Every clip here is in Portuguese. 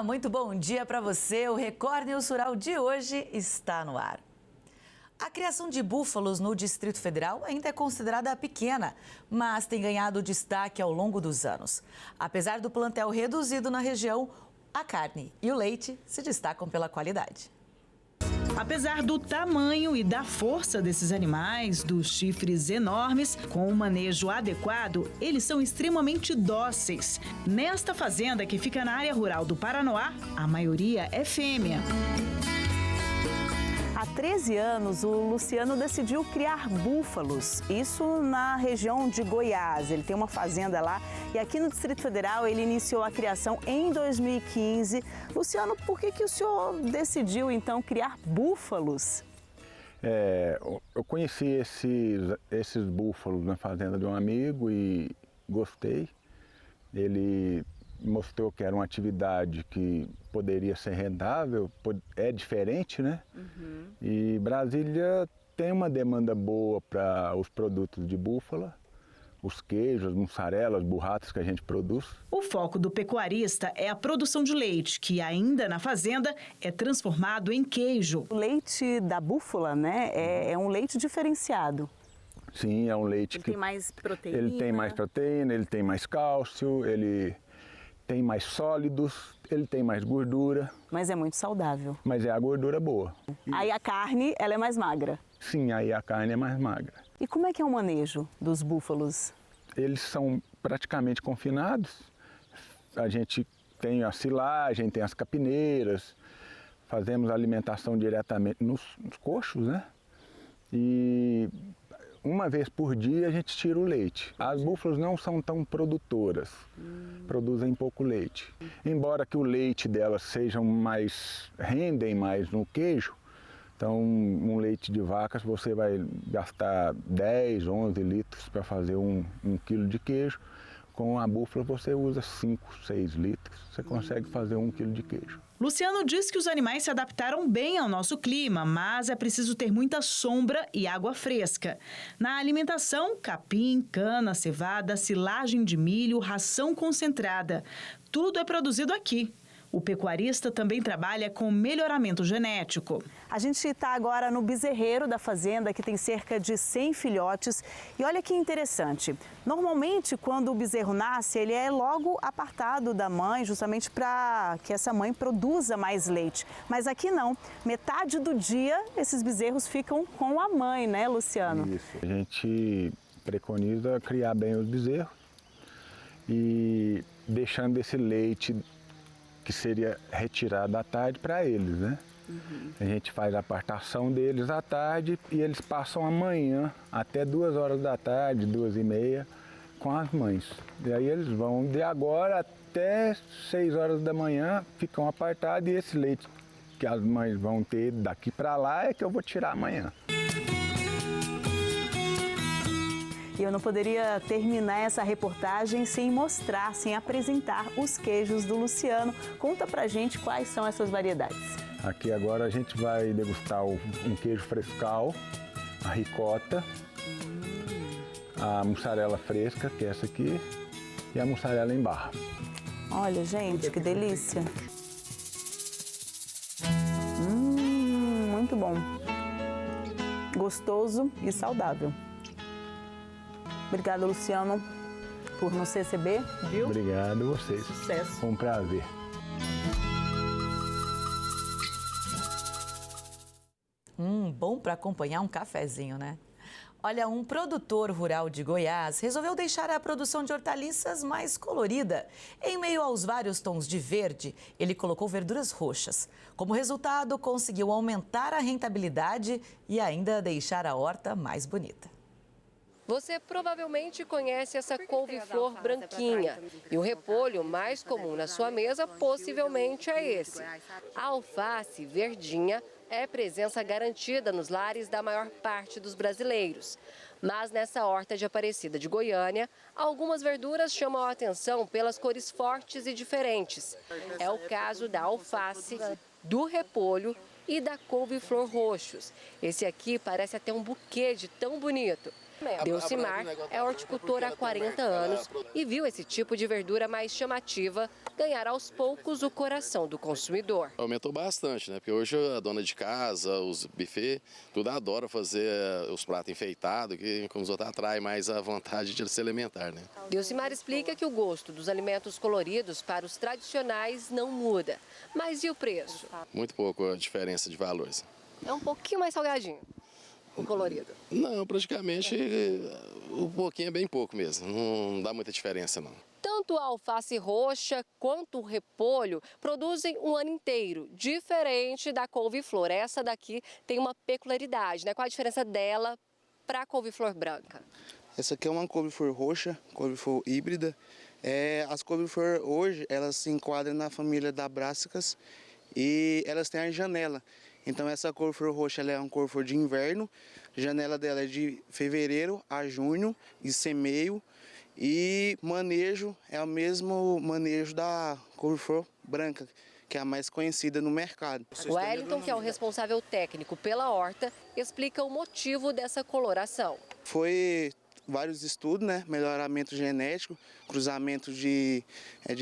muito bom dia para você. O Record News Rural de hoje está no ar. A criação de búfalos no Distrito Federal ainda é considerada pequena, mas tem ganhado destaque ao longo dos anos. Apesar do plantel reduzido na região, a carne e o leite se destacam pela qualidade. Apesar do tamanho e da força desses animais, dos chifres enormes, com um manejo adequado, eles são extremamente dóceis. Nesta fazenda, que fica na área rural do Paranoá, a maioria é fêmea. Há 13 anos, o Luciano decidiu criar búfalos, isso na região de Goiás. Ele tem uma fazenda lá e aqui no Distrito Federal ele iniciou a criação em 2015. Luciano, por que o senhor decidiu então criar búfalos? Eu conheci esses búfalos na fazenda de um amigo e gostei. Ele mostrou que era uma atividade que poderia ser rentável, é diferente, né? Uhum. E Brasília tem uma demanda boa para os produtos de búfala, os queijos, as mussarelas, as burratas que a gente produz. O foco do pecuarista é a produção de leite, que ainda na fazenda é transformado em queijo. O leite da búfala, né, é um leite diferenciado. Sim, é um leite que... Ele tem mais proteína? Ele tem mais proteína, ele tem mais cálcio, ele tem mais sólidos, ele tem mais gordura. Mas é muito saudável. Mas é a gordura boa. Aí a carne, ela é mais magra? Sim, aí a carne é mais magra. E como é que é o manejo dos búfalos? Eles são praticamente confinados. A gente tem a silagem, tem as capineiras, fazemos alimentação diretamente nos coxos, né? E uma vez por dia a gente tira o leite. As búfalas não são tão produtoras, produzem pouco leite. Embora que o leite delas rendem mais no queijo, então um leite de vacas você vai gastar 10, 11 litros para fazer um quilo de queijo. Com a búfala você usa 5, 6 litros, você consegue fazer 1 quilo de queijo. Luciano diz que os animais se adaptaram bem ao nosso clima, mas é preciso ter muita sombra e água fresca. Na alimentação, capim, cana, cevada, silagem de milho, ração concentrada. Tudo é produzido aqui. O pecuarista também trabalha com melhoramento genético. A gente está agora no bezerreiro da fazenda, que tem cerca de 100 filhotes. E olha que interessante, normalmente quando o bezerro nasce, ele é logo apartado da mãe, justamente para que essa mãe produza mais leite. Mas aqui não, metade do dia esses bezerros ficam com a mãe, né, Luciano? Isso, a gente preconiza criar bem os bezerros e deixando esse leite que seria retirado à tarde para eles, né? Uhum. A gente faz a apartação deles à tarde e eles passam a manhã até 2 horas da tarde, 2h30, com as mães. E aí eles vão de agora até 6 horas da manhã, ficam apartados e esse leite que as mães vão ter daqui para lá é que eu vou tirar amanhã. E eu não poderia terminar essa reportagem sem mostrar, sem apresentar os queijos do Luciano. Conta pra gente quais são essas variedades. Aqui agora a gente vai degustar um queijo frescal, a ricota, a mussarela fresca, que é essa aqui, e a mussarela em barra. Olha, gente, que delícia. Muito bom. Gostoso e saudável. Obrigada, Luciano, por nos receber, viu? Obrigado a vocês. Sucesso. Foi um prazer. Bom para acompanhar um cafezinho, né? Olha, um produtor rural de Goiás resolveu deixar a produção de hortaliças mais colorida. Em meio aos vários tons de verde, ele colocou verduras roxas. Como resultado, conseguiu aumentar a rentabilidade e ainda deixar a horta mais bonita. Você provavelmente conhece essa couve-flor branquinha e o repolho mais comum na sua mesa possivelmente é esse. A alface verdinha é presença garantida nos lares da maior parte dos brasileiros. Mas nessa horta de Aparecida de Goiânia, algumas verduras chamam a atenção pelas cores fortes e diferentes. É o caso da alface, do repolho e da couve-flor roxos. Esse aqui parece até um buquê de tão bonito. Delcimar é horticultor há 40 anos e viu esse tipo de verdura mais chamativa ganhar aos poucos o coração do consumidor. Aumentou bastante, né? Porque hoje a dona de casa, os buffets, tudo adora fazer os pratos enfeitados, que como os outros atrai mais a vontade de se alimentar, né? Delcimar explica que o gosto dos alimentos coloridos para os tradicionais não muda. Mas e o preço? Muito pouco a diferença de valores. É um pouquinho mais salgadinho, o colorido. Não, praticamente um pouquinho é bem pouco mesmo, não dá muita diferença não. Tanto a alface roxa quanto o repolho produzem um ano inteiro, diferente da couve-flor. Essa daqui tem uma peculiaridade, né? Qual a diferença dela para a couve-flor branca? Essa aqui é uma couve-flor roxa, couve-flor híbrida. As couve-flor hoje, elas se enquadram na família da Brássicas e elas têm a janela. Então essa couve-flor roxa ela é uma couve-flor de inverno, a janela dela é de fevereiro a junho, e semeio, e manejo é o mesmo manejo da couve-flor branca, que é a mais conhecida no mercado. O Wellington, que é o responsável técnico pela horta, explica o motivo dessa coloração. Foi vários estudos, né? Melhoramento genético, cruzamento de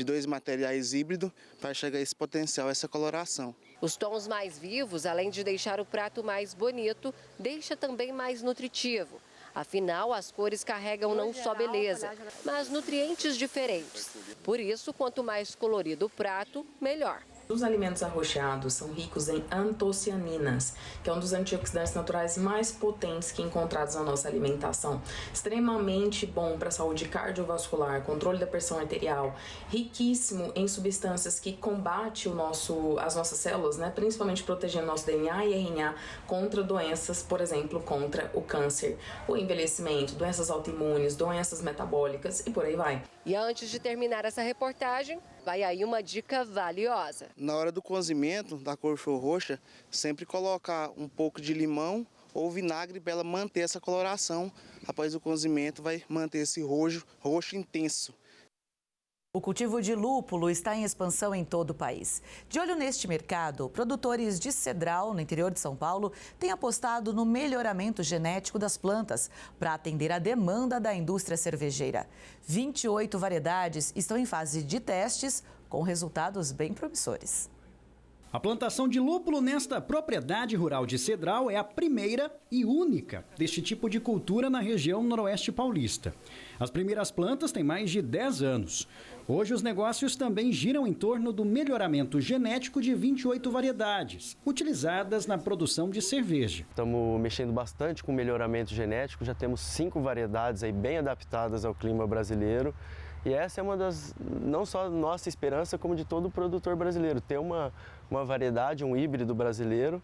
dois materiais híbridos para chegar a esse potencial, essa coloração. Os tons mais vivos, além de deixar o prato mais bonito, deixa também mais nutritivo. Afinal, as cores carregam não só beleza, mas nutrientes diferentes. Por isso, quanto mais colorido o prato, melhor. Os alimentos arroxeados são ricos em antocianinas, que é um dos antioxidantes naturais mais potentes que encontrados na nossa alimentação. Extremamente bom para a saúde cardiovascular, controle da pressão arterial, riquíssimo em substâncias que combatem as nossas células, né? Principalmente protegendo nosso DNA e RNA contra doenças, por exemplo, contra o câncer, o envelhecimento, doenças autoimunes, doenças metabólicas e por aí vai. E antes de terminar essa reportagem, vai aí uma dica valiosa. Na hora do cozimento da couve-flor roxa, sempre colocar um pouco de limão ou vinagre para ela manter essa coloração. Após o cozimento, vai manter esse roxo intenso. O cultivo de lúpulo está em expansão em todo o país. De olho neste mercado, produtores de cedral, no interior de São Paulo, têm apostado no melhoramento genético das plantas para atender a demanda da indústria cervejeira. 28 variedades estão em fase de testes, com resultados bem promissores. A plantação de lúpulo nesta propriedade rural de Cedral é a primeira e única deste tipo de cultura na região noroeste paulista. As primeiras plantas têm mais de 10 anos. Hoje os negócios também giram em torno do melhoramento genético de 28 variedades, utilizadas na produção de cerveja. Estamos mexendo bastante com melhoramento genético, já temos 5 variedades aí bem adaptadas ao clima brasileiro. E essa é uma das, não só nossa esperança, como de todo produtor brasileiro, ter uma variedade, um híbrido brasileiro,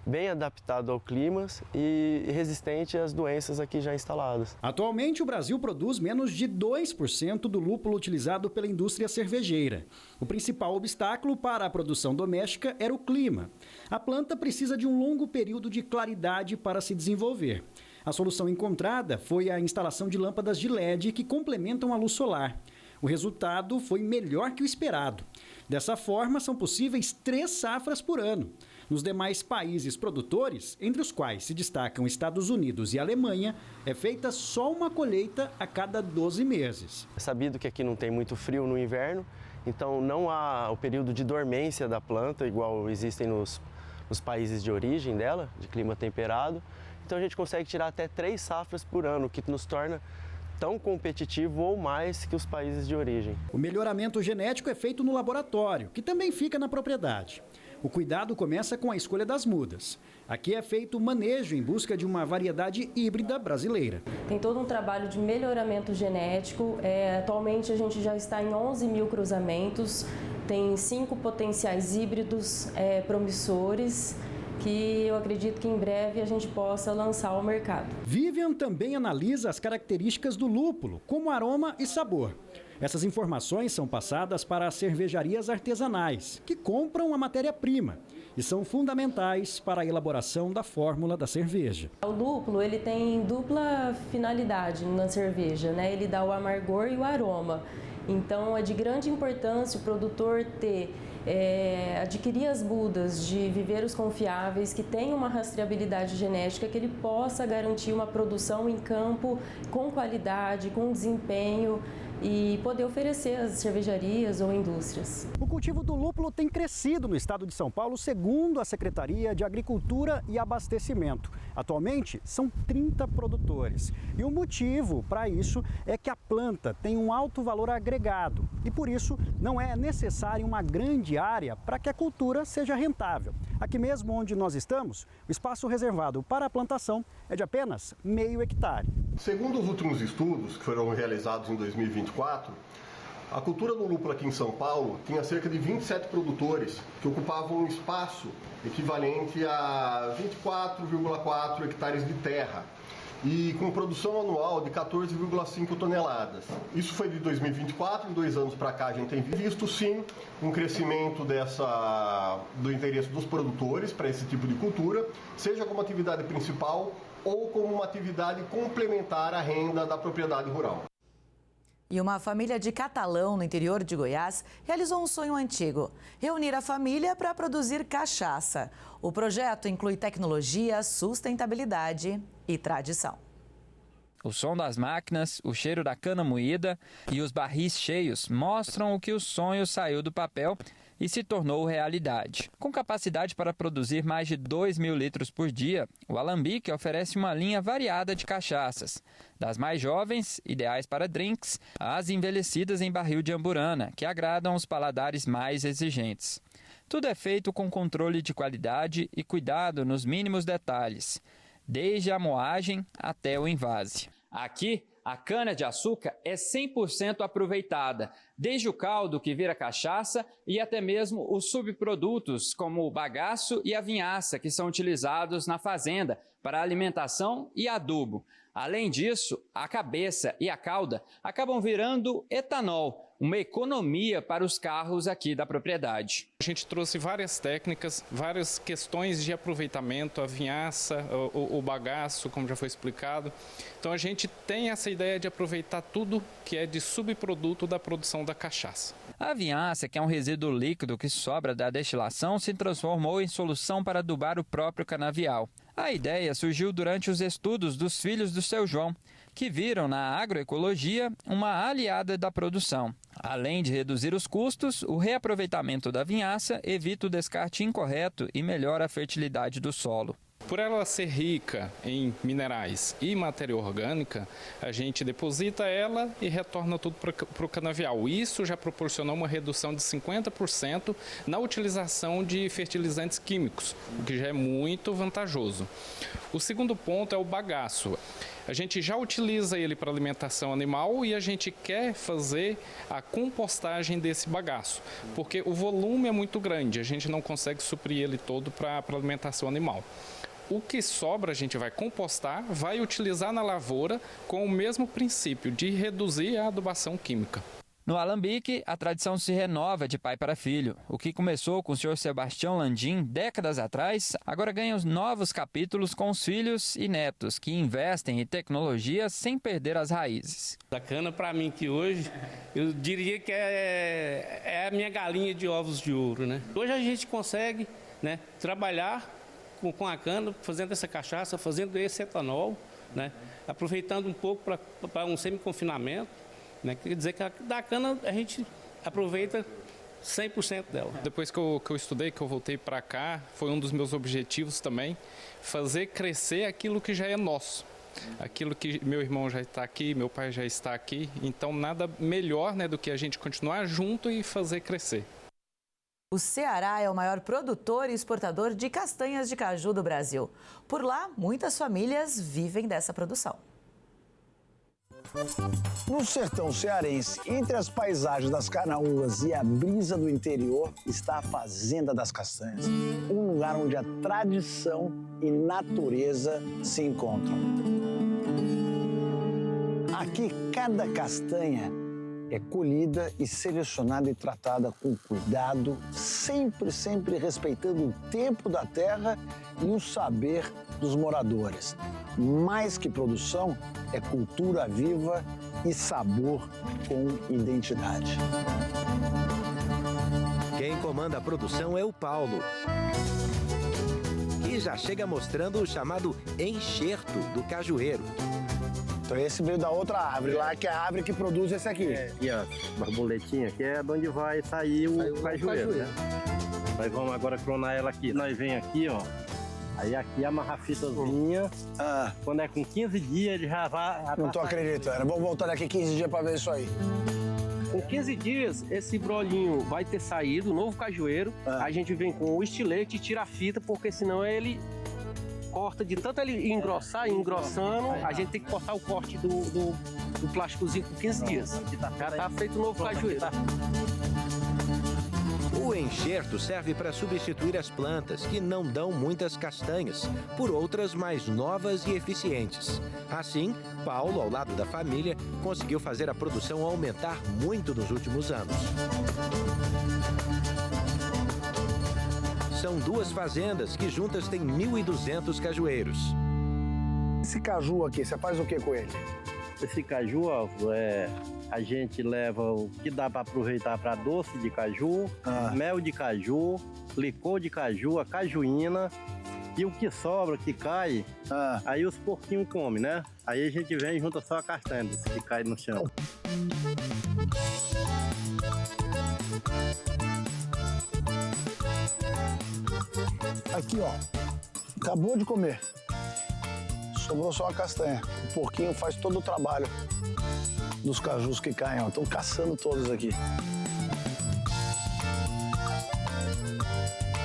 bem adaptado ao clima e resistente às doenças aqui já instaladas. Atualmente, o Brasil produz menos de 2% do lúpulo utilizado pela indústria cervejeira. O principal obstáculo para a produção doméstica era o clima. A planta precisa de um longo período de claridade para se desenvolver. A solução encontrada foi a instalação de lâmpadas de LED que complementam a luz solar. O resultado foi melhor que o esperado. Dessa forma, são possíveis 3 safras por ano. Nos demais países produtores, entre os quais se destacam Estados Unidos e Alemanha, é feita só uma colheita a cada 12 meses. É sabido que aqui não tem muito frio no inverno, então não há o período de dormência da planta, igual existem nos países de origem dela, de clima temperado. Então a gente consegue tirar até 3 safras por ano, o que nos torna tão competitivo ou mais que os países de origem. O melhoramento genético é feito no laboratório, que também fica na propriedade. O cuidado começa com a escolha das mudas. Aqui é feito o manejo em busca de uma variedade híbrida brasileira. Tem todo um trabalho de melhoramento genético. Atualmente a gente já está em 11 mil cruzamentos, tem 5 potenciais híbridos promissores, que eu acredito que em breve a gente possa lançar ao mercado. Vivian também analisa as características do lúpulo, como aroma e sabor. Essas informações são passadas para as cervejarias artesanais, que compram a matéria-prima e são fundamentais para a elaboração da fórmula da cerveja. O lúpulo ele tem dupla finalidade na cerveja, né? Ele dá o amargor e o aroma. Então é de grande importância o produtor ter adquirir as mudas de viveiros confiáveis, que tenham uma rastreabilidade genética, que ele possa garantir uma produção em campo com qualidade, com desempenho e poder oferecer às cervejarias ou indústrias. O cultivo do lúpulo tem crescido no estado de São Paulo, segundo a Secretaria de Agricultura e Abastecimento. Atualmente, são 30 produtores. E o motivo para isso é que a planta tem um alto valor agregado e, por isso, não é necessária uma grande área para que a cultura seja rentável. Aqui mesmo onde nós estamos, o espaço reservado para a plantação é de apenas meio hectare. Segundo os últimos estudos que foram realizados em 2024, a cultura do lúpulo aqui em São Paulo tinha cerca de 27 produtores que ocupavam um espaço equivalente a 24,4 hectares de terra e com produção anual de 14,5 toneladas. Isso foi de 2024, em 2 anos para cá a gente tem visto sim um crescimento do interesse dos produtores para esse tipo de cultura, seja como atividade principal ou como uma atividade complementar à renda da propriedade rural. E uma família de Catalão, no interior de Goiás, realizou um sonho antigo: reunir a família para produzir cachaça. O projeto inclui tecnologia, sustentabilidade e tradição. O som das máquinas, o cheiro da cana moída e os barris cheios mostram o que o sonho saiu do papel e se tornou realidade. Com capacidade para produzir mais de 2.000 litros por dia, o Alambique oferece uma linha variada de cachaças, das mais jovens, ideais para drinks, às envelhecidas em barril de amburana, que agradam os paladares mais exigentes. Tudo é feito com controle de qualidade e cuidado nos mínimos detalhes, desde a moagem até o envase. Aqui, a cana-de-açúcar é 100% aproveitada, desde o caldo que vira cachaça e até mesmo os subprodutos como o bagaço e a vinhaça, que são utilizados na fazenda para alimentação e adubo. Além disso, a cabeça e a cauda acabam virando etanol, uma economia para os carros aqui da propriedade. A gente trouxe várias técnicas, várias questões de aproveitamento, a vinhaça, o bagaço, como já foi explicado. Então a gente tem essa ideia de aproveitar tudo que é de subproduto da produção da cachaça. A vinhaça, que é um resíduo líquido que sobra da destilação, se transformou em solução para adubar o próprio canavial. A ideia surgiu durante os estudos dos filhos do seu João, que viram na agroecologia uma aliada da produção. Além de reduzir os custos, o reaproveitamento da vinhaça evita o descarte incorreto e melhora a fertilidade do solo. Por ela ser rica em minerais e matéria orgânica, a gente deposita ela e retorna tudo para o canavial. Isso já proporcionou uma redução de 50% na utilização de fertilizantes químicos, o que já é muito vantajoso. O segundo ponto é o bagaço. A gente já utiliza ele para alimentação animal e a gente quer fazer a compostagem desse bagaço, porque o volume é muito grande, a gente não consegue suprir ele todo para alimentação animal. O que sobra a gente vai compostar, vai utilizar na lavoura com o mesmo princípio de reduzir a adubação química. No Alambique, a tradição se renova de pai para filho. O que começou com o senhor Sebastião Landim décadas atrás, agora ganha os novos capítulos com os filhos e netos, que investem em tecnologia sem perder as raízes. A cana, para mim, que hoje, eu diria que é a minha galinha de ovos de ouro, né? Hoje a gente consegue, né, trabalhar com a cana, fazendo essa cachaça, fazendo esse etanol, né, aproveitando um pouco para um semi-confinamento. Né? Quer dizer que da cana a gente aproveita 100% dela. Depois que eu estudei, que eu voltei para cá, foi um dos meus objetivos também, fazer crescer aquilo que já é nosso. Aquilo que meu irmão já está aqui, meu pai já está aqui, então nada melhor, né, do que a gente continuar junto e fazer crescer. O Ceará é o maior produtor e exportador de castanhas de caju do Brasil. Por lá, muitas famílias vivem dessa produção. No sertão cearense, entre as paisagens das canaúas e a brisa do interior, está a Fazenda das Castanhas, um lugar onde a tradição e natureza se encontram. Aqui, cada castanha é colhida e selecionada e tratada com cuidado, sempre respeitando o tempo da terra e o saber dos moradores. Mais que produção, é cultura viva e sabor com identidade. Quem comanda a produção é o Paulo, que já chega mostrando o chamado enxerto do cajueiro. Então esse veio da outra árvore lá, que é a árvore que produz esse aqui. E a borboletinha aqui é de onde vai sair o cajueiro, né? Nós vamos agora clonar ela aqui. Nós vem aqui, ó. Aí aqui amarra a fitazinha. Quando é com 15 dias, ele já vai... Não tô acreditando. Vou voltar daqui 15 dias pra ver isso aí. Com 15 dias, esse brolinho vai ter saído, novo cajueiro. A gente vem com o estilete e tira a fita, porque senão ele corta. De tanto ele engrossar e engrossando, a gente tem que cortar o corte do plásticozinho com 15 dias. Já tá feito o novo cajueiro. O enxerto serve para substituir as plantas que não dão muitas castanhas por outras mais novas e eficientes. Assim, Paulo, ao lado da família, conseguiu fazer a produção aumentar muito nos últimos anos. São 2 fazendas que juntas têm 1.200 cajueiros. Esse caju aqui, você faz o que com ele? Esse caju, ó, a gente leva o que dá para aproveitar para doce de caju, mel de caju, licor de caju, a cajuína, e o que sobra, que cai, aí os porquinhos comem, né? Aí a gente vem e junta só a castanha que cai no chão. Aqui, ó, acabou de comer. Sobrou só a castanha. O porquinho faz todo o trabalho dos cajus que caem, ó. Estão caçando todos aqui.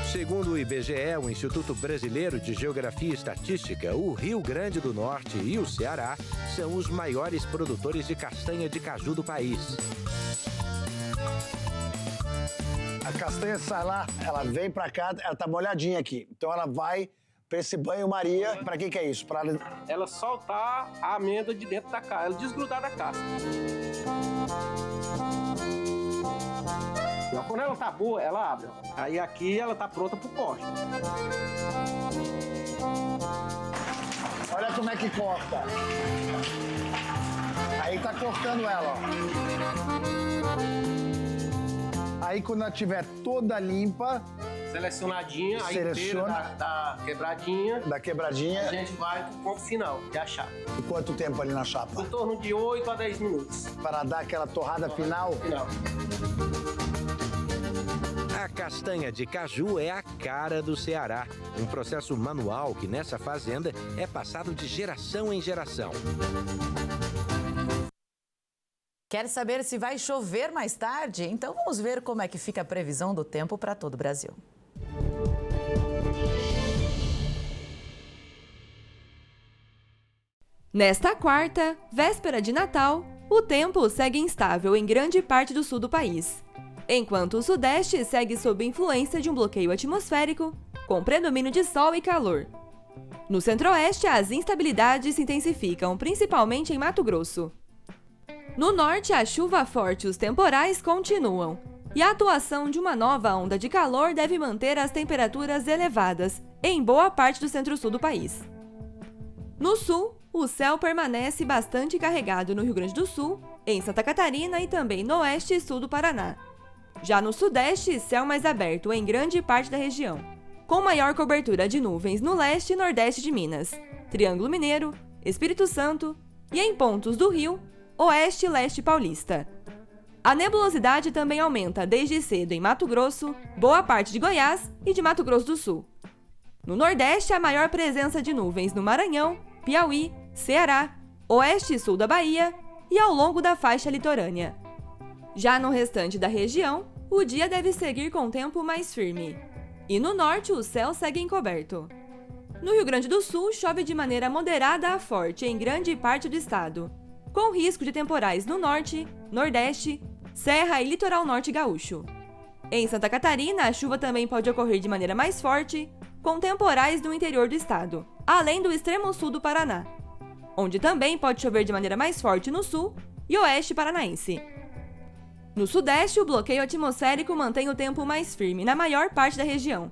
Segundo o IBGE, o Instituto Brasileiro de Geografia e Estatística, o Rio Grande do Norte e o Ceará são os maiores produtores de castanha de caju do país. A castanha sai lá, ela vem pra cá, ela tá molhadinha aqui. Então ela vai pra esse banho-maria. Pra que é isso? Pra ela soltar a amêndoa de dentro da casca, ela desgrudar da casca. Quando ela tá boa, ela abre. Aí aqui ela tá pronta pro corte. Olha como é que corta. Aí tá cortando ela, ó. Aí quando ela estiver toda limpa... Selecionadinha, a inteira da quebradinha. Da quebradinha. A gente vai pro ponto final, que é a chapa. E quanto tempo ali na chapa? Em torno de 8 a 10 minutos. Para dar aquela torrada final? Final. A castanha de caju é a cara do Ceará. Um processo manual que nessa fazenda é passado de geração em geração. Quer saber se vai chover mais tarde? Então vamos ver como é que fica a previsão do tempo para todo o Brasil. Nesta quarta, véspera de Natal, o tempo segue instável em grande parte do sul do país, enquanto o sudeste segue sob influência de um bloqueio atmosférico, com predomínio de sol e calor. No centro-oeste, as instabilidades se intensificam, principalmente em Mato Grosso. No norte, a chuva forte e os temporais continuam, e a atuação de uma nova onda de calor deve manter as temperaturas elevadas em boa parte do centro-sul do país. No sul, o céu permanece bastante carregado no Rio Grande do Sul, em Santa Catarina e também no oeste e sul do Paraná. Já no sudeste, céu mais aberto em grande parte da região, com maior cobertura de nuvens no leste e nordeste de Minas, Triângulo Mineiro, Espírito Santo e em pontos do Rio, oeste e leste paulista. A nebulosidade também aumenta desde cedo em Mato Grosso, boa parte de Goiás e de Mato Grosso do Sul. No Nordeste, a maior presença de nuvens no Maranhão, Piauí, Ceará, oeste e sul da Bahia e ao longo da faixa litorânea. Já no restante da região, o dia deve seguir com tempo mais firme. E no norte, o céu segue encoberto. No Rio Grande do Sul, chove de maneira moderada a forte em grande parte do estado, com risco de temporais no norte, nordeste, serra e litoral norte gaúcho. Em Santa Catarina, a chuva também pode ocorrer de maneira mais forte, com temporais no interior do estado, além do extremo sul do Paraná, onde também pode chover de maneira mais forte no sul e oeste paranaense. No sudeste, o bloqueio atmosférico mantém o tempo mais firme na maior parte da região.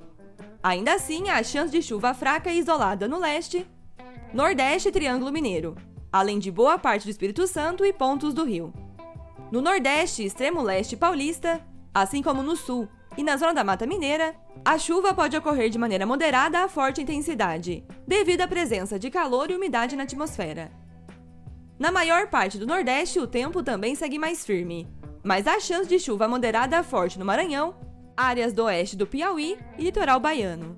Ainda assim, há chance de chuva fraca e isolada no leste, nordeste e Triângulo Mineiro, além de boa parte do Espírito Santo e pontos do Rio. No Nordeste e extremo leste paulista, assim como no Sul, E na zona da Mata Mineira, a chuva pode ocorrer de maneira moderada a forte intensidade, devido à presença de calor e umidade na atmosfera. Na maior parte do Nordeste, o tempo também segue mais firme, mas há chance de chuva moderada a forte no Maranhão, áreas do oeste do Piauí e litoral baiano.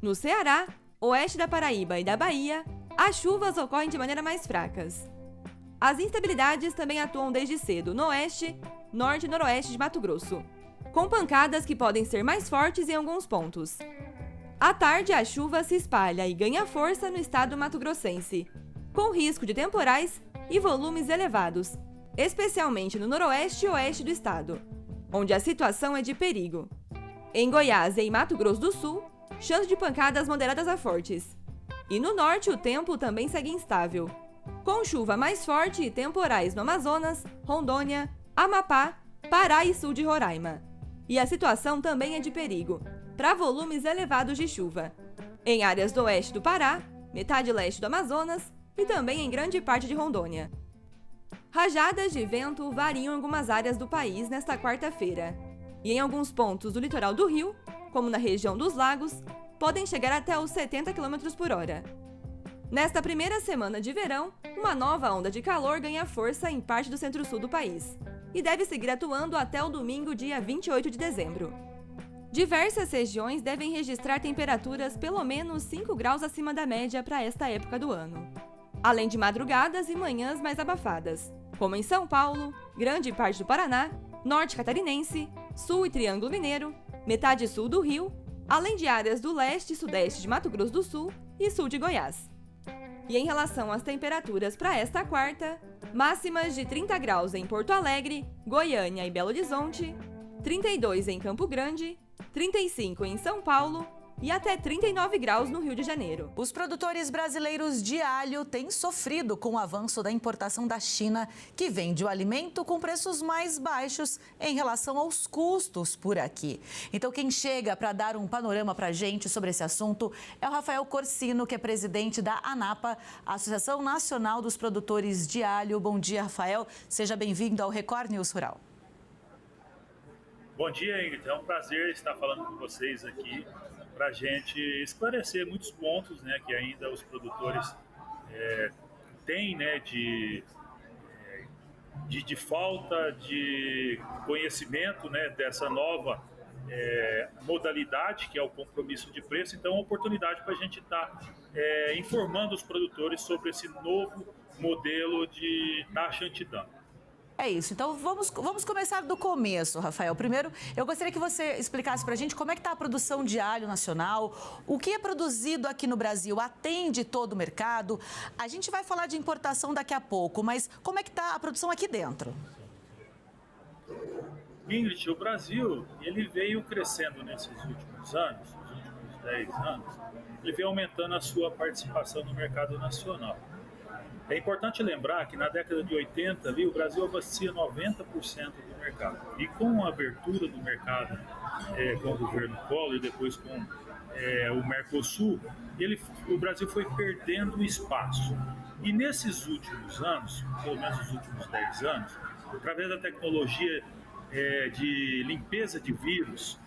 No Ceará, oeste da Paraíba e da Bahia, as chuvas ocorrem de maneira mais fracas. As instabilidades também atuam desde cedo no oeste, norte e noroeste de Mato Grosso, com pancadas que podem ser mais fortes em alguns pontos. À tarde, a chuva se espalha e ganha força no estado mato-grossense, com risco de temporais e volumes elevados, especialmente no noroeste e oeste do estado, onde a situação é de perigo. Em Goiás e em Mato Grosso do Sul, chance de pancadas moderadas a fortes. E no norte, o tempo também segue instável, com chuva mais forte e temporais no Amazonas, Rondônia, Amapá, Pará e sul de Roraima. E a situação também é de perigo, para volumes elevados de chuva, em áreas do oeste do Pará, metade leste do Amazonas e também em grande parte de Rondônia. Rajadas de vento variam em algumas áreas do país nesta quarta-feira, e em alguns pontos do litoral do Rio, como na região dos lagos, podem chegar até os 70 km por hora. Nesta primeira semana de verão, uma nova onda de calor ganha força em parte do centro-sul do país, e deve seguir atuando até o domingo, dia 28 de dezembro. Diversas regiões devem registrar temperaturas pelo menos 5 graus acima da média para esta época do ano, além de madrugadas e manhãs mais abafadas, como em São Paulo, grande parte do Paraná, norte catarinense, sul e Triângulo Mineiro, metade sul do Rio, além de áreas do leste e sudeste de Mato Grosso do Sul e sul de Goiás. E em relação às temperaturas para esta quarta, máximas de 30 graus em Porto Alegre, Goiânia e Belo Horizonte, 32 em Campo Grande, 35 em São Paulo e até 39 graus no Rio de Janeiro. Os produtores brasileiros de alho têm sofrido com o avanço da importação da China, que vende o alimento com preços mais baixos em relação aos custos por aqui. Então, quem chega para dar um panorama para a gente sobre esse assunto é o Rafael Corsino, que é presidente da ANAPA, Associação Nacional dos Produtores de Alho. Bom dia, Rafael. Seja bem-vindo ao Record News Rural. Bom dia, Ingrid. É um prazer estar falando com vocês aqui para a gente esclarecer muitos pontos, né, que ainda os produtores têm, né, de falta de conhecimento, né, dessa nova modalidade que é o compromisso de preço. Então, é uma oportunidade para a gente estar informando os produtores sobre esse novo modelo de taxa antidâmping. É isso. Então, vamos começar do começo, Rafael. Primeiro, eu gostaria que você explicasse para a gente como é que está a produção de alho nacional, o que é produzido aqui no Brasil, atende todo o mercado. A gente vai falar de importação daqui a pouco, mas como é que está a produção aqui dentro? Ingrid, o Brasil, ele veio crescendo nesses últimos anos, nos últimos 10 anos, ele veio aumentando a sua participação no mercado nacional. É importante lembrar que na década de 80 ali, o Brasil abastecia 90% do mercado. E com a abertura do mercado com o governo Collor e depois com o Mercosul, o Brasil foi perdendo espaço. E nesses últimos anos, pelo menos os últimos 10 anos, através da tecnologia de limpeza de vírus,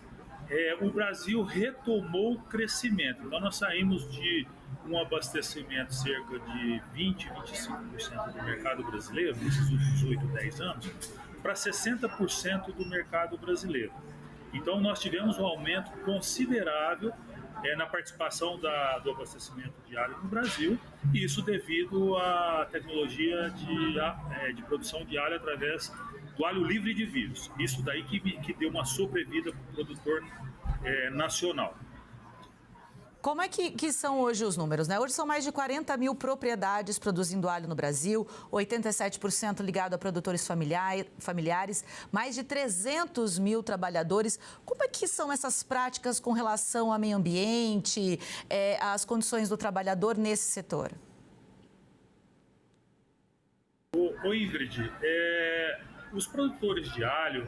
o Brasil retomou o crescimento. Então nós saímos de um abastecimento cerca de 20, 25% do mercado brasileiro, nesses últimos 8, 10 anos, para 60% do mercado brasileiro. Então, nós tivemos um aumento considerável na participação do abastecimento de alho no Brasil, e isso devido à tecnologia de produção de alho através do alho livre de vírus. Isso daí que deu uma sobrevida para o produtor nacional. Como é que são hoje os números, né? Hoje são mais de 40 mil propriedades produzindo alho no Brasil, 87% ligado a produtores familiares, mais de 300 mil trabalhadores. Como é que são essas práticas com relação ao meio ambiente, às condições do trabalhador nesse setor? Ô Ingrid, os produtores de alho,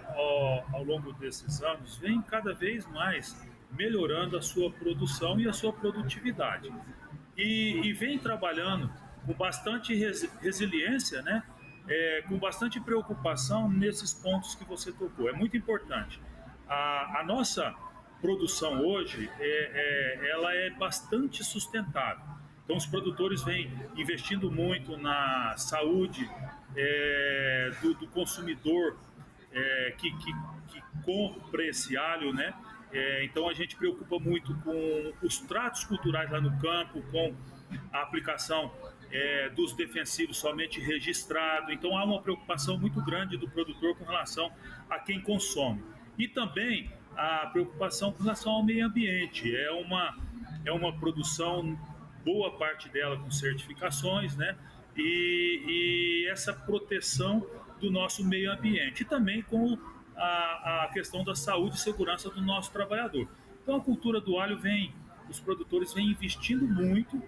ao longo desses anos, vêm cada vez mais melhorando a sua produção e a sua produtividade. E vem trabalhando com bastante resiliência, né? Com bastante preocupação nesses pontos que você tocou. É muito importante. A nossa produção hoje, ela é bastante sustentável. Então, os produtores vêm investindo muito na saúde do consumidor que compra esse alho, né? Então, a gente preocupa muito com os tratos culturais lá no campo, com a aplicação dos defensivos somente registrado. Então, há uma preocupação muito grande do produtor com relação a quem consome. E também a preocupação com relação ao meio ambiente. É uma produção, boa parte dela com certificações, né? E essa proteção do nosso meio ambiente. E também com a questão da saúde e segurança do nosso trabalhador. Então, a cultura do alho os produtores vêm investindo muito,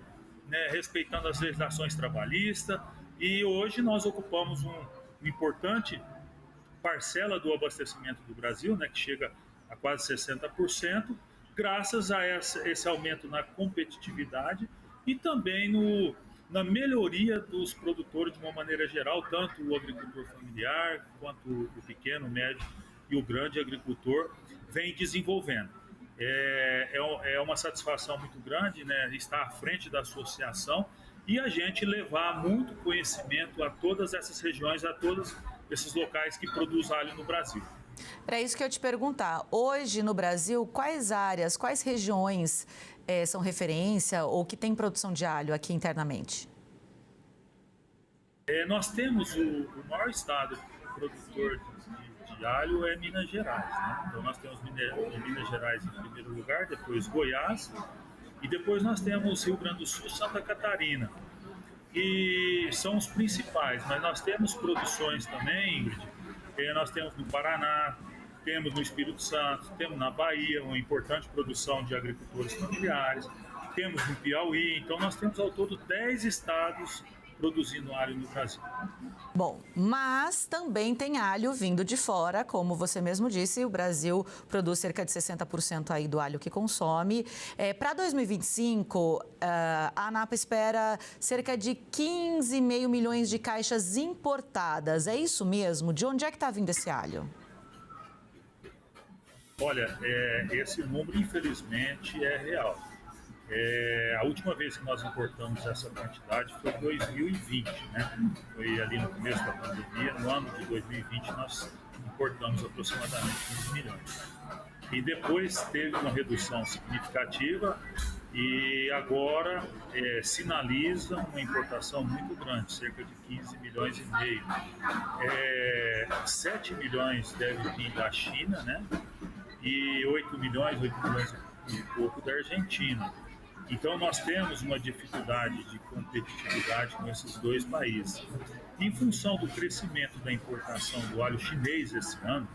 né, respeitando as legislações trabalhistas, e hoje nós ocupamos uma importante parcela do abastecimento do Brasil, né, que chega a quase 60%, graças a esse aumento na competitividade e também na melhoria dos produtores de uma maneira geral, tanto o agricultor familiar quanto o pequeno, o médio e o grande agricultor vem desenvolvendo. É uma satisfação muito grande, né, estar à frente da associação e a gente levar muito conhecimento a todas essas regiões, a todos esses locais que produzem alho no Brasil. Era isso que eu ia te perguntar. Hoje no Brasil, quais áreas, quais regiões são referência ou que tem produção de alho aqui internamente? Nós temos o maior estado produtor de alho é Minas Gerais, né? Então nós temos Minas Gerais em primeiro lugar, depois Goiás e depois nós temos Rio Grande do Sul e Santa Catarina. E são os principais, mas nós temos produções também, Ingrid, nós temos no Paraná, temos no Espírito Santo, temos na Bahia uma importante produção de agricultores familiares, temos no Piauí, então nós temos ao todo 10 estados produzindo alho no Brasil. Bom, mas também tem alho vindo de fora, como você mesmo disse, o Brasil produz cerca de 60% aí do alho que consome. Para 2025, a ANAPA espera cerca de 15,5 milhões de caixas importadas. É isso mesmo? De onde é que está vindo esse alho? Olha, esse número, infelizmente, é real. A última vez que nós importamos essa quantidade foi em 2020, né? Foi ali no começo da pandemia. No ano de 2020 nós importamos aproximadamente 15 milhões. E depois teve uma redução significativa e agora sinaliza uma importação muito grande, cerca de 15 milhões e meio. 7 milhões deve vir da China, né? E 8 milhões e pouco da Argentina. Então, nós temos uma dificuldade de competitividade com esses dois países. Em função do crescimento da importação do alho chinês esse ano,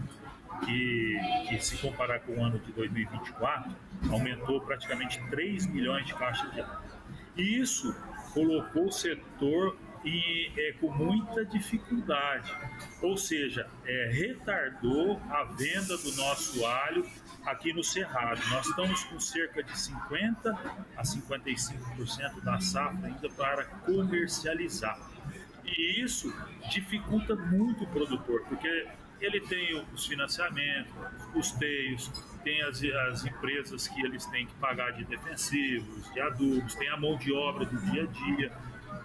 que se comparar com o ano de 2024, aumentou praticamente 3 milhões de caixas de alho. E isso colocou o setor com muita dificuldade, ou seja, retardou a venda do nosso alho aqui no Cerrado. Nós estamos com cerca de 50% a 55% da safra ainda para comercializar. E isso dificulta muito o produtor, porque ele tem os financiamentos, os custeios, tem as empresas que eles têm que pagar de defensivos, de adubos, tem a mão de obra do dia a dia.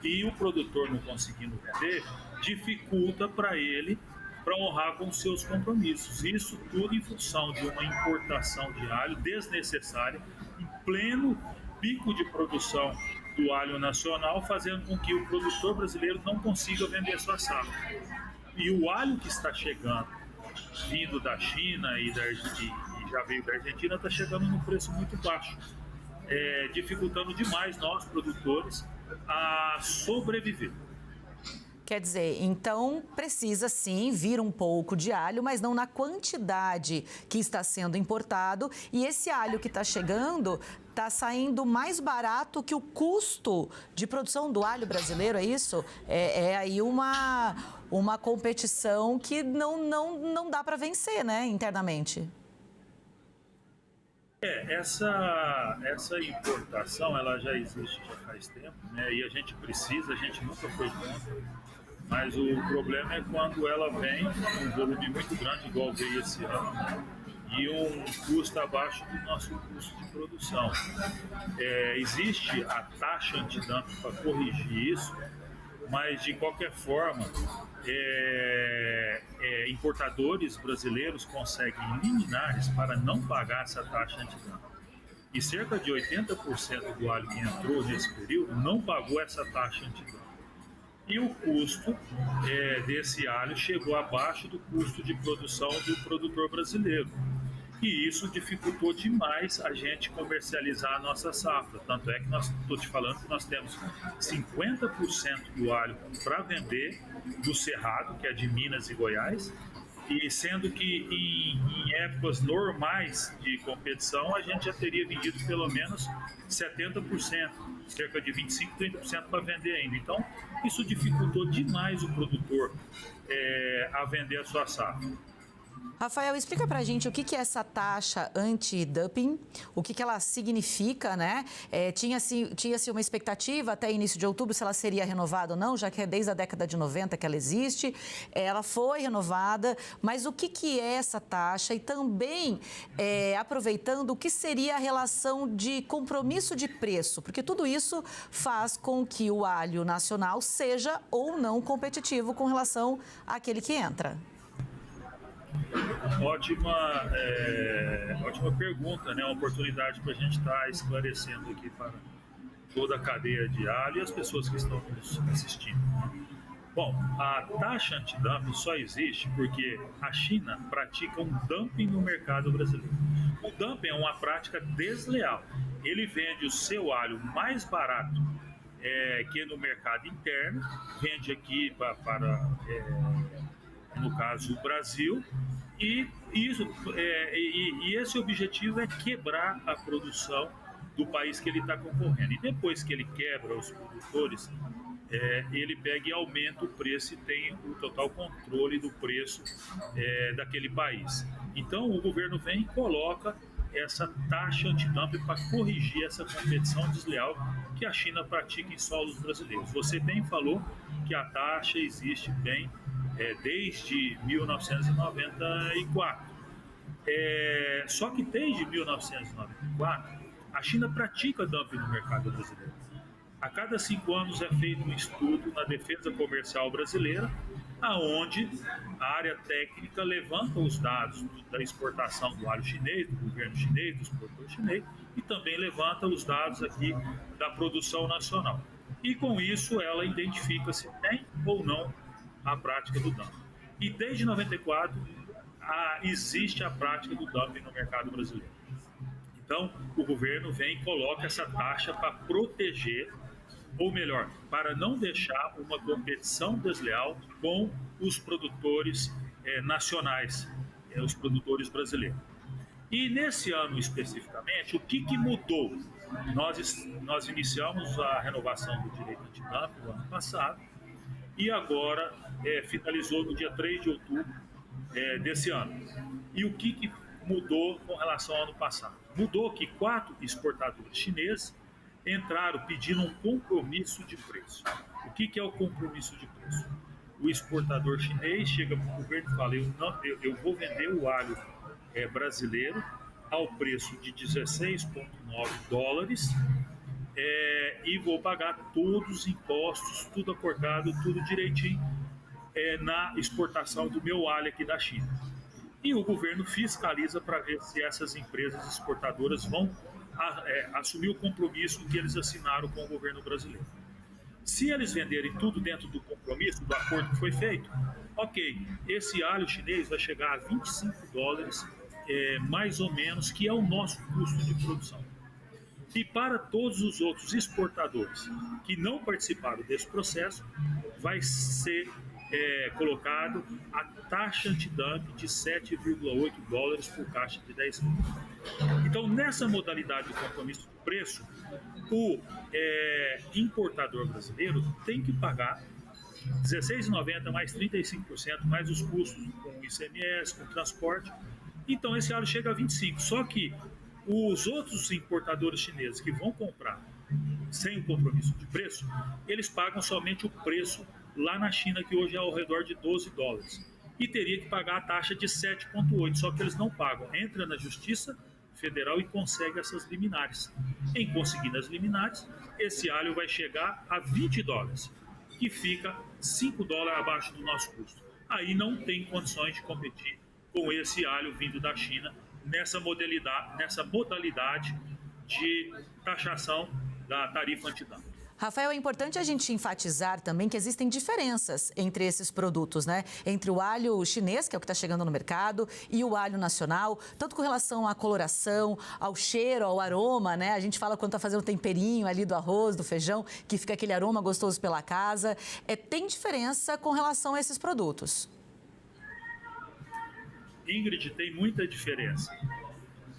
E o produtor não conseguindo vender, dificulta para ele para honrar com os seus compromissos. Isso tudo em função de uma importação de alho desnecessária, em pleno pico de produção do alho nacional, fazendo com que o produtor brasileiro não consiga vender sua safra. E o alho que está chegando, vindo da China e já veio da Argentina, está chegando num preço muito baixo, dificultando demais nós, produtores, a sobreviver. Quer dizer, então precisa sim vir um pouco de alho, mas não na quantidade que está sendo importado. E esse alho que está chegando está saindo mais barato que o custo de produção do alho brasileiro, é isso? É aí uma competição que não dá para vencer, né, internamente. Essa importação ela já existe já faz tempo, né? E a gente nunca foi contra. Mas o problema é quando ela vem um volume muito grande, igual veio esse ano, e um custo abaixo do nosso custo de produção. Existe a taxa antidumping para corrigir isso, mas de qualquer forma, importadores brasileiros conseguem liminares para não pagar essa taxa antidumping. E cerca de 80% do alho que entrou nesse período não pagou essa taxa antidumping. E o custo desse alho chegou abaixo do custo de produção do produtor brasileiro. E isso dificultou demais a gente comercializar a nossa safra. Tanto é que estou te falando que nós temos 50% do alho para vender do Cerrado, que é de Minas e Goiás, e sendo que em épocas normais de competição a gente já teria vendido pelo menos 70%, cerca de 25%, 30% para vender ainda. Então, isso dificultou demais o produtor a vender a sua safra. Rafael, explica pra gente o que é essa taxa anti-dumping, o que ela significa, né? Tinha-se uma expectativa até início de outubro se ela seria renovada ou não, já que é desde a década de 90 que ela existe. Ela foi renovada, mas o que é essa taxa? E também, aproveitando, o que seria a relação de compromisso de preço? Porque tudo isso faz com que o alho nacional seja ou não competitivo com relação àquele que entra. Ótima pergunta, né? Uma oportunidade para a gente estar esclarecendo aqui para toda a cadeia de alho e as pessoas que estão nos assistindo. Bom, a taxa antidumping só existe porque a China pratica um dumping no mercado brasileiro. O dumping é uma prática desleal. Ele vende o seu alho mais barato que no mercado interno, vende aqui para no caso o Brasil, e esse objetivo é quebrar a produção do país que ele está concorrendo. E depois que ele quebra os produtores, ele pega e aumenta o preço e tem o total controle do preço daquele país. Então o governo vem e coloca essa taxa antidumping para corrigir essa competição desleal que a China pratica em solos brasileiros. Você bem falou que a taxa existe bem desde 1994. Só que desde 1994, a China pratica dumping no mercado brasileiro. A cada 5 anos é feito um estudo na defesa comercial brasileira, aonde a área técnica levanta os dados da exportação do alho chinês, do governo chinês, dos produtores chineses, e também levanta os dados aqui da produção nacional. E com isso ela identifica se tem ou não a prática do dumping. E desde 94 existe a prática do dumping no mercado brasileiro. Então, o governo vem e coloca essa taxa para proteger, ou melhor, para não deixar uma competição desleal com os produtores nacionais, os produtores brasileiros. E nesse ano especificamente, o que mudou? Nós iniciamos a renovação do direito antidumping no ano passado, e agora finalizou no dia 3 de outubro desse ano. E o que mudou com relação ao ano passado? Mudou que 4 exportadores chineses entraram pedindo um compromisso de preço. O que é o compromisso de preço? O exportador chinês chega para o governo e fala: eu vou vender o alho brasileiro ao preço de $16,9 e vou pagar todos os impostos, tudo acordado, tudo direitinho na exportação do meu alho aqui da China. E o governo fiscaliza para ver se essas empresas exportadoras vão assumir o compromisso que eles assinaram com o governo brasileiro. Se eles venderem tudo dentro do compromisso, do acordo que foi feito, ok, esse alho chinês vai chegar a $25, mais ou menos, que é o nosso custo de produção. E para todos os outros exportadores que não participaram desse processo, vai ser colocado a taxa antidumping de $7,8 por caixa de 10 quilos. Então, nessa modalidade de compromisso de preço, o importador brasileiro tem que pagar R$16,90 mais 35%, mais os custos com ICMS, com transporte. Então, esse alho chega a 25%. Só que os outros importadores chineses que vão comprar sem o compromisso de preço, eles pagam somente o preço lá na China, que hoje é ao redor de $12. e teria que pagar a taxa de 7,8, só que eles não pagam. Entra na Justiça Federal e consegue essas liminares. Em conseguindo as liminares, esse alho vai chegar a $20, que fica $5 abaixo do nosso custo. Aí não tem condições de competir com esse alho vindo da China nessa modalidade de taxação da tarifa antidumping. Rafael, é importante a gente enfatizar também que existem diferenças entre esses produtos, né? Entre o alho chinês, que é o que está chegando no mercado, e o alho nacional, tanto com relação à coloração, ao cheiro, ao aroma, né? A gente fala quando está fazendo o temperinho ali do arroz, do feijão, que fica aquele aroma gostoso pela casa. Tem diferença com relação a esses produtos? Ingrid, tem muita diferença.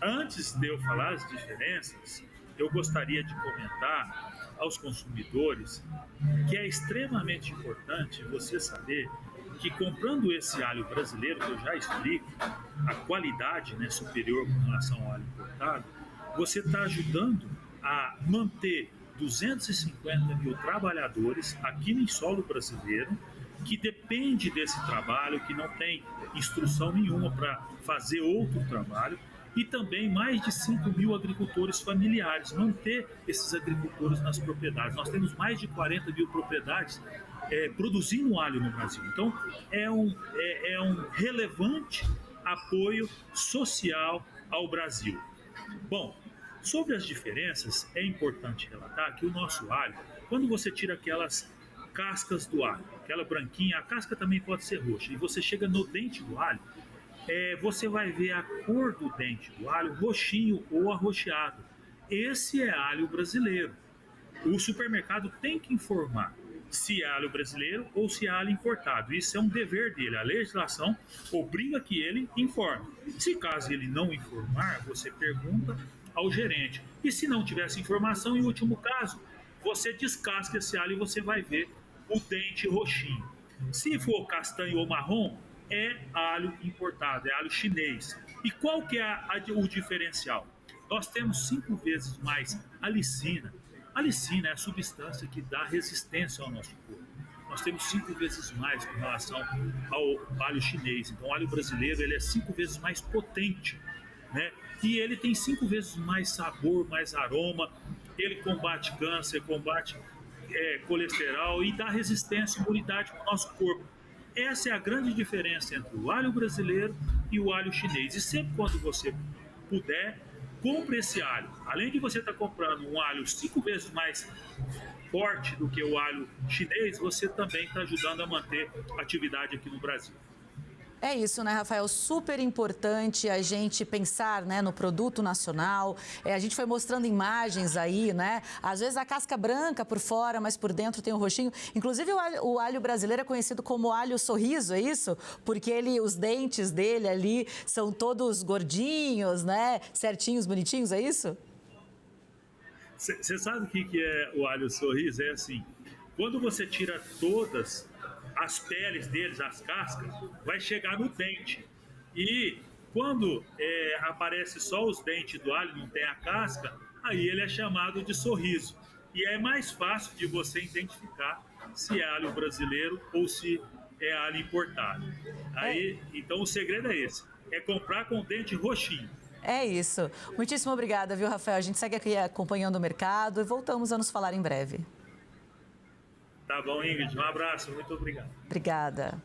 Antes de eu falar as diferenças, eu gostaria de comentar aos consumidores que é extremamente importante você saber que comprando esse alho brasileiro, que eu já explico, a qualidade, né, superior com relação ao alho importado, você está ajudando a manter 250 mil trabalhadores aqui no solo brasileiro, que depende desse trabalho, que não tem instrução nenhuma para fazer outro trabalho, e também mais de 5 mil agricultores familiares, manter esses agricultores nas propriedades. Nós temos mais de 40 mil propriedades produzindo alho no Brasil. Então, é um relevante apoio social ao Brasil. Bom, sobre as diferenças, é importante relatar que o nosso alho, quando você tira aquelas cascas do alho, aquela branquinha, a casca também pode ser roxa, e você chega no dente do alho, você vai ver a cor do dente do alho roxinho ou arroxeado. Esse é alho brasileiro. O supermercado tem que informar se é alho brasileiro ou se é alho importado. Isso é um dever dele. A legislação obriga que ele informe. Se caso ele não informar, você pergunta ao gerente. E se não tivesse informação, em último caso, você descasca esse alho e você vai ver o dente roxinho. Se for castanho ou marrom, é alho importado, é alho chinês. E qual que é o diferencial? Nós temos 5 vezes mais alicina. A alicina é a substância que dá resistência ao nosso corpo. Nós temos 5 vezes mais com relação ao alho chinês. Então, o alho brasileiro ele é 5 vezes mais potente, né? E ele tem 5 vezes mais sabor, mais aroma. Ele combate câncer, combate colesterol e dá resistência e imunidade para o nosso corpo. Essa é a grande diferença entre o alho brasileiro e o alho chinês. E sempre quando você puder, compre esse alho. Além de você estar comprando um alho 5 vezes mais forte do que o alho chinês, você também está ajudando a manter a atividade aqui no Brasil. É isso, né, Rafael? Super importante a gente pensar, né, no produto nacional. A gente foi mostrando imagens aí, né? Às vezes a casca branca por fora, mas por dentro tem um roxinho. Inclusive o alho brasileiro é conhecido como alho sorriso, é isso? Porque os dentes dele ali são todos gordinhos, né? Certinhos, bonitinhos, é isso? Você sabe o que é o alho sorriso? É assim, quando você tira todas as peles deles, as cascas, vai chegar no dente. E quando aparece só os dentes do alho, não tem a casca, aí ele é chamado de sorriso. E é mais fácil de você identificar se é alho brasileiro ou se é alho importado. Então o segredo é esse, é comprar com o dente roxinho. É isso. Muitíssimo obrigada, viu, Rafael? A gente segue aqui acompanhando o mercado e voltamos a nos falar em breve. Tá bom, Ingrid. Um abraço. Muito obrigado. Obrigada.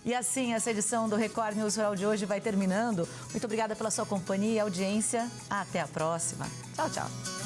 E assim, essa edição do Record News Rural de hoje vai terminando. Muito obrigada pela sua companhia e audiência. Até a próxima. Tchau, tchau.